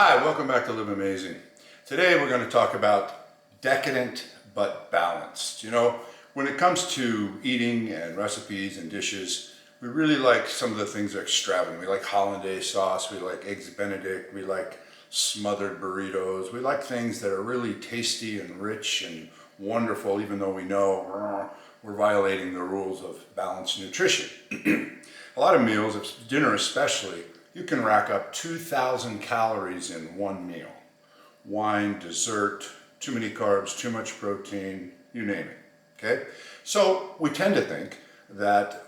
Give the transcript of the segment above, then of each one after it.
Hi, welcome back to Live Amazing. Today we're going to talk about decadent but balanced. You know, when it comes to eating and recipes and dishes, we really like some of the things that are extravagant. We like hollandaise sauce, we like eggs Benedict, we like smothered burritos. We like things that are really tasty and rich and wonderful, even though we know we're violating the rules of balanced nutrition. A lot of meals, dinner especially, you can rack up 2,000 calories in one meal. Wine, dessert, too many carbs, too much protein, you name it, okay? So we tend to think that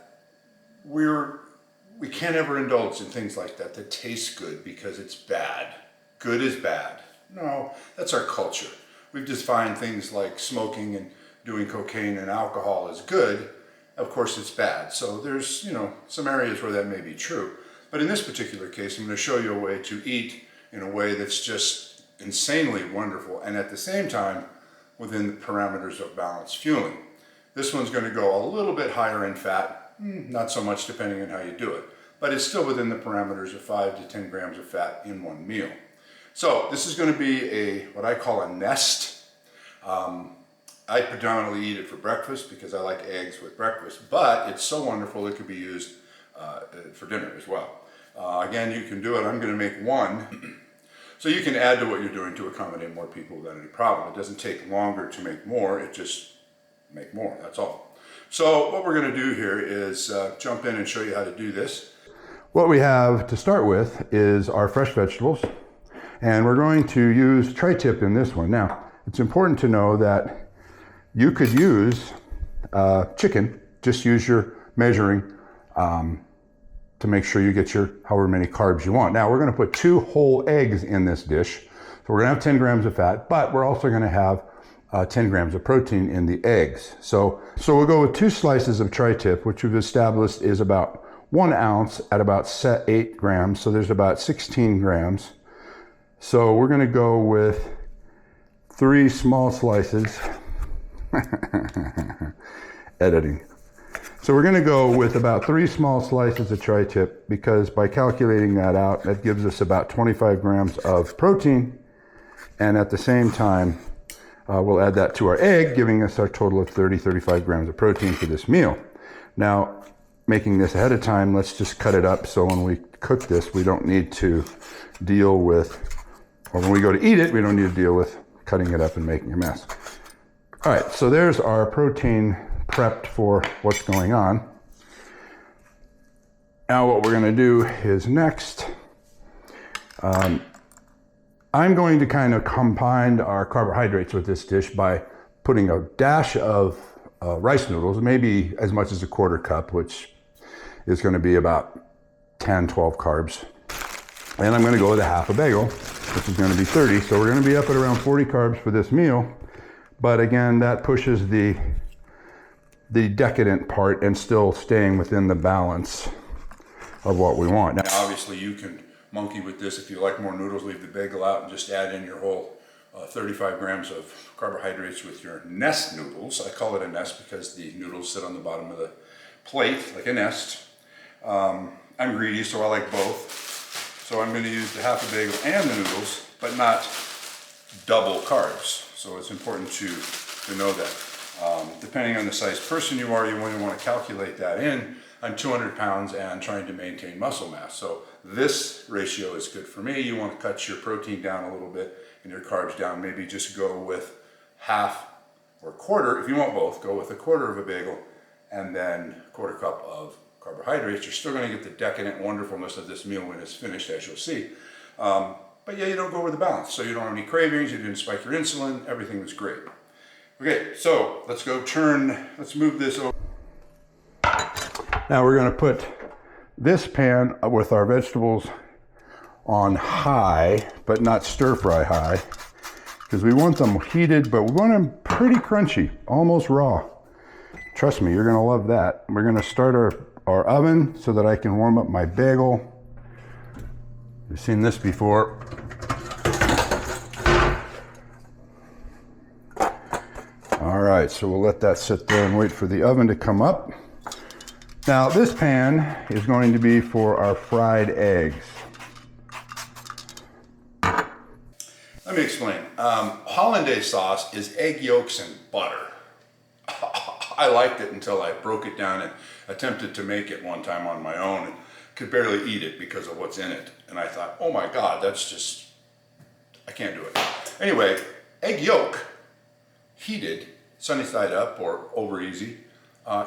we can't ever indulge in things like that taste good because it's bad. Good is bad. No, that's our culture. We've defined things like smoking and doing cocaine and alcohol as good. Of course it's bad. So there's, some areas where that may be true. But in this particular case, I'm going to show you a way to eat in a way that's just insanely wonderful and at the same time within the parameters of balanced fueling. This one's going to go a little bit higher in fat, not so much depending on how you do it, but it's still within the parameters of 5 to 10 grams of fat in one meal. So this is going to be what I call a nest. I predominantly eat it for breakfast because I like eggs with breakfast, but it's so wonderful it could be used for dinner as well. Again, you can do it. I'm going to make one. So you can add to what you're doing to accommodate more people without any problem. It doesn't take longer to make more. It just make more. That's all. So what we're going to do here is jump in and show you how to do this. What we have to start with is our fresh vegetables. And we're going to use tri-tip in this one. Now, it's important to know that you could use chicken. Just use your measuring to make sure you get your however many carbs you want. Now we're going to put 2 whole eggs in this dish. So we're going to have 10 grams of fat, but we're also going to have 10 grams of protein in the eggs. So we'll go with 2 slices of tri-tip, which we've established is about 1 ounce at about 8 grams. So there's about 16 grams. So we're going to go with 3 small slices. Editing. So we're going to go with about 3 small slices of tri-tip because by calculating that out, that gives us about 25 grams of protein. And at the same time, we'll add that to our egg, giving us our total of 35 grams of protein for this meal. Now, making this ahead of time, let's just cut it up so when we cook this, we don't need to deal with, or when we go to eat it, we don't need to deal with cutting it up and making a mess. All right, so there's our protein prepped for what's going on. Now what we're going to do is next, I'm going to kind of combine our carbohydrates with this dish by putting a dash of rice noodles, maybe as much as a 1/4 cup, which is going to be about 10-12 carbs. And I'm going to go with a half a bagel, which is going to be 30. So we're going to be up at around 40 carbs for this meal. But again, that pushes the decadent part and still staying within the balance of what we want. Now, obviously, you can monkey with this. If you like more noodles, leave the bagel out and just add in your whole 35 grams of carbohydrates with your nest noodles. I call it a nest because the noodles sit on the bottom of the plate like a nest. I'm greedy, so I like both. So I'm going to use the half a bagel and the noodles, but not double carbs. So it's important to know that. Depending on the size person you are, you want to calculate that in. I'm 200 pounds and trying to maintain muscle mass. So this ratio is good for me. You want to cut your protein down a little bit and your carbs down. Maybe just go with half or 1/4. If you want both, go with a 1/4 of a bagel and then 1/4 cup of carbohydrates. You're still going to get the decadent wonderfulness of this meal when it's finished, as you'll see. But yeah, you don't go over the balance. So you don't have any cravings, you didn't spike your insulin, everything was great. Okay, so let's move this over. Now we're going to put this pan with our vegetables on high, but not stir fry high, because we want them heated, but we want them pretty crunchy, almost raw. Trust me, you're going to love that. We're going to start our oven so that I can warm up my bagel. You've seen this before. All right, so we'll let that sit there and wait for the oven to come up. Now this pan is going to be for our fried eggs. Let me explain. Hollandaise sauce is egg yolks and butter. I liked it until I broke it down and attempted to make it one time on my own and could barely eat it because of what's in it. And I thought, oh my God, that's just, I can't do it. Anyway, egg yolk, heated, sunny side up or over easy,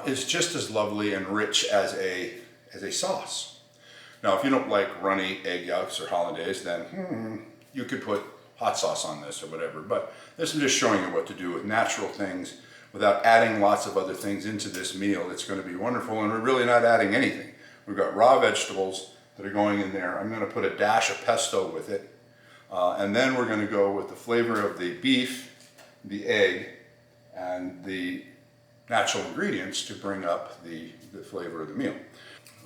is just as lovely and rich as a sauce. Now, if you don't like runny egg yolks or hollandaise, then you could put hot sauce on this or whatever. But this is just showing you what to do with natural things without adding lots of other things into this meal. It's going to be wonderful, and we're really not adding anything. We've got raw vegetables that are going in there. I'm going to put a dash of pesto with it, and then we're going to go with the flavor of the beef, the egg, and the natural ingredients to bring up the flavor of the meal.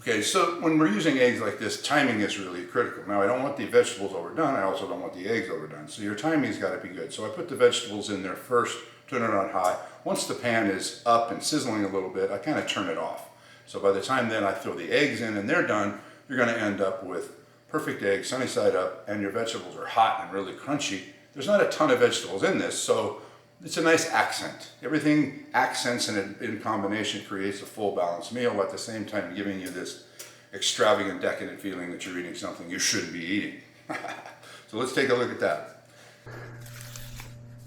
Okay, so when we're using eggs like this, timing is really critical. Now, I don't want the vegetables overdone. I also don't want the eggs overdone. So your timing's got to be good. So I put the vegetables in there first, turn it on high. Once the pan is up and sizzling a little bit, I kind of turn it off. So by the time then I throw the eggs in and they're done, you're going to end up with perfect eggs, sunny side up, and your vegetables are hot and really crunchy. There's not a ton of vegetables in this, so it's a nice accent. Everything accents and in combination creates a full balanced meal, while at the same time giving you this extravagant, decadent feeling that you're eating something you shouldn't be eating. So let's take a look at that.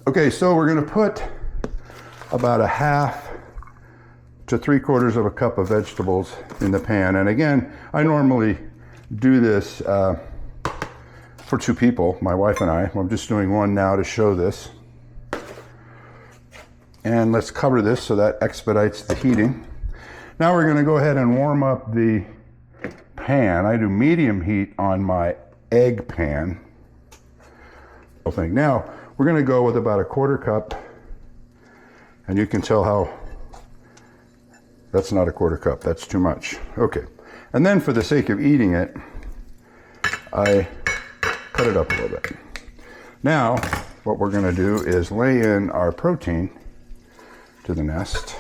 Okay, so we're going to put about a half to 3/4 of a cup of vegetables in the pan. And again, I normally do this for 2 people, my wife and I. I'm just doing one now to show this. And let's cover this so that expedites the heating. Now we're going to go ahead and warm up the pan. I do medium heat on my egg pan. Now we're going to go with about a 1/4 cup, and you can tell how that's not a 1/4 cup, that's too much. Okay, and then for the sake of eating it, I cut it up a little bit. Now what we're going to do is lay in our protein to the nest.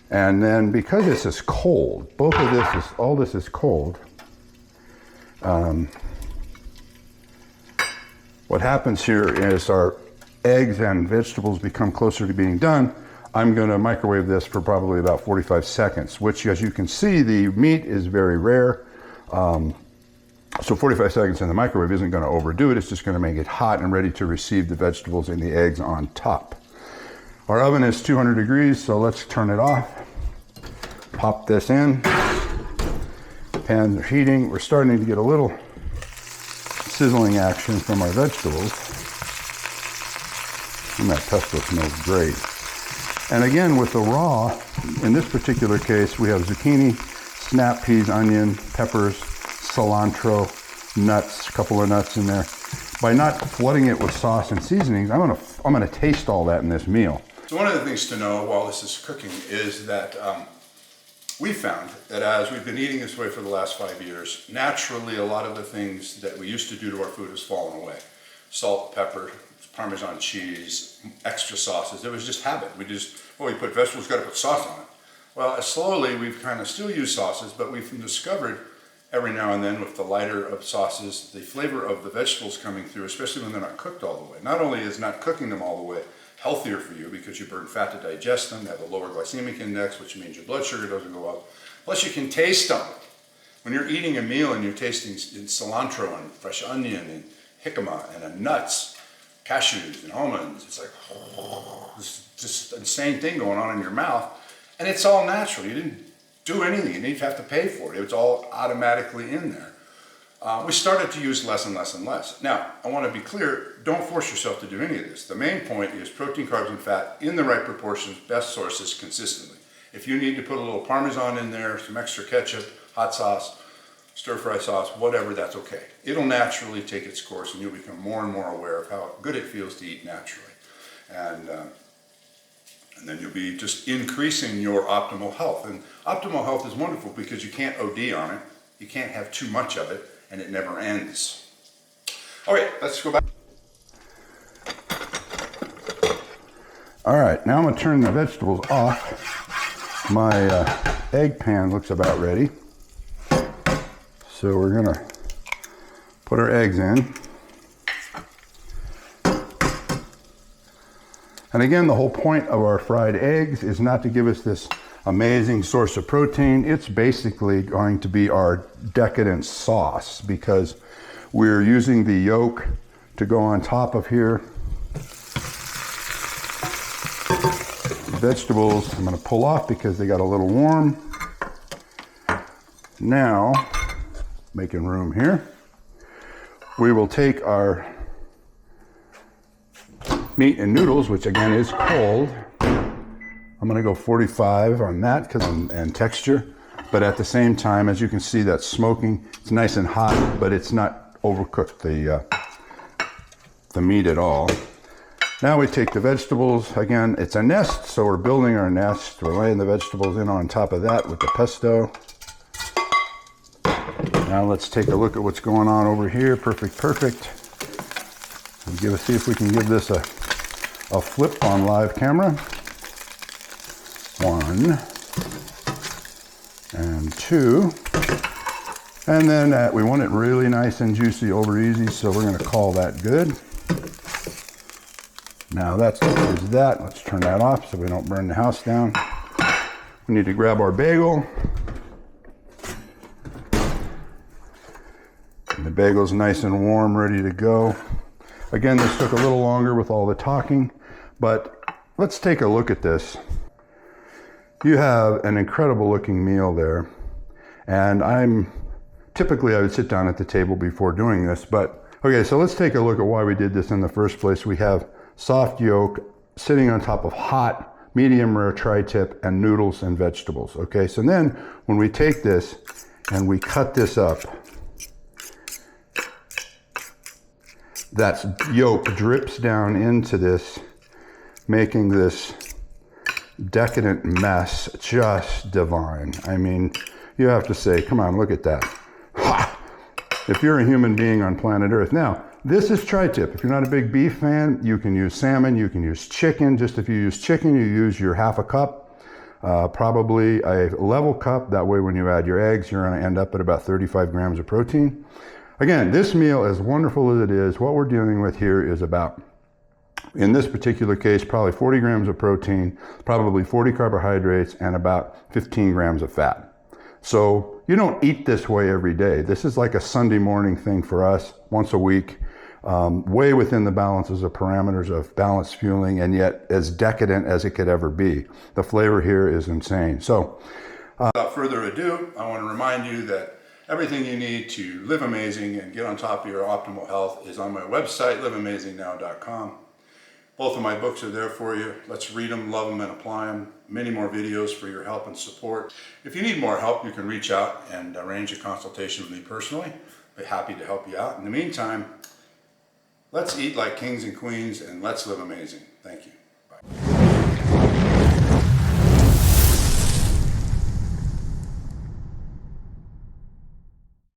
And then because this is cold, all this is cold, what happens here is our eggs and vegetables become closer to being done. I'm going to microwave this for probably about 45 seconds, which, as you can see, the meat is very rare. So 45 seconds in the microwave isn't going to overdo it. It's just going to make it hot and ready to receive the vegetables and the eggs on top. Our oven is 200 degrees, so let's turn it off. Pop this in. Pans are heating. We're starting to get a little sizzling action from our vegetables. And that pesto smells great. And again, with the raw, in this particular case, we have zucchini, snap peas, onion, peppers, cilantro, nuts, a couple of nuts in there. By not flooding it with sauce and seasonings, I'm gonna taste all that in this meal. So one of the things to know while this is cooking is that we found that as we've been eating this way for the last 5 years, naturally a lot of the things that we used to do to our food has fallen away. Salt, pepper, Parmesan cheese, extra sauces. It was just habit. We put vegetables, got to put sauce on it. Well, slowly we've kind of still used sauces, but we've discovered every now and then with the lighter of sauces, the flavor of the vegetables coming through, especially when they're not cooked all the way. Not only is not cooking them all the way healthier for you because you burn fat to digest them, they have a lower glycemic index, which means your blood sugar doesn't go up. Plus you can taste them. When you're eating a meal and you're tasting cilantro and fresh onion and jicama and nuts, cashews and almonds, it's like, oh, this just insane thing going on in your mouth. And it's all natural. You didn't do anything. You didn't have to pay for it. It was all automatically in there. We started to use less and less and less. Now, I want to be clear, don't force yourself to do any of this. The main point is protein, carbs, and fat in the right proportions, best sources consistently. If you need to put a little Parmesan in there, some extra ketchup, hot sauce, stir-fry sauce, whatever, that's okay. It'll naturally take its course and you'll become more and more aware of how good it feels to eat naturally. And then you'll be just increasing your optimal health. And optimal health is wonderful because you can't OD on it. You can't have too much of it, and it never ends. All right, let's go back. All right, now I'm gonna turn the vegetables off. My egg pan looks about ready. So we're gonna put our eggs in. And again, the whole point of our fried eggs is not to give us this amazing source of protein. It's basically going to be our decadent sauce because we're using the yolk to go on top of here. Vegetables I'm going to pull off because they got a little warm. Now, making room here, we will take our meat and noodles, which again is cold. I'm going to go 45 on that and texture, but at the same time, as you can see, that's smoking. It's nice and hot, but it's not overcooked the meat at all. Now we take the vegetables. Again, it's a nest, so we're building our nest. We're laying the vegetables in on top of that with the pesto. Now let's take a look at what's going on over here. Perfect, perfect. And see if we can give this a flip on live camera. 1 and 2. And then we want it really nice and juicy over easy, so we're going to call that good. Now that's that. Let's turn that off so we don't burn the house down. We need to grab our bagel. And the bagel's nice and warm, ready to go. Again, this took a little longer with all the talking, but let's take a look at this. You have an incredible looking meal there. And typically I would sit down at the table before doing this, but okay, so let's take a look at why we did this in the first place. We have soft yolk sitting on top of hot, medium rare tri-tip and noodles and vegetables. Okay, so then when we take this and we cut this up, that yolk drips down into this, making this decadent mess just divine. I mean, you have to say, come on, look at that. Ha! If you're a human being on planet Earth. Now, this is tri-tip. If you're not a big beef fan, you can use salmon, you can use chicken. Just if you use chicken, you use your half a cup, probably a level cup. That way when you add your eggs, you're gonna end up at about 35 grams of protein. Again, this meal, as wonderful as it is, what we're dealing with here is about, in this particular case, probably 40 grams of protein, probably 40 carbohydrates, and about 15 grams of fat. So you don't eat this way every day. This is like a Sunday morning thing for us, once a week, way within the balances of parameters of balanced fueling, and yet as decadent as it could ever be. The flavor here is insane. So without further ado, I want to remind you that everything you need to live amazing and get on top of your optimal health is on my website, liveamazingnow.com. Both of my books are there for you. Let's read them, love them, and apply them. Many more videos for your help and support. If you need more help, you can reach out and arrange a consultation with me personally. I'd be happy to help you out. In the meantime, let's eat like kings and queens and let's live amazing. Thank you.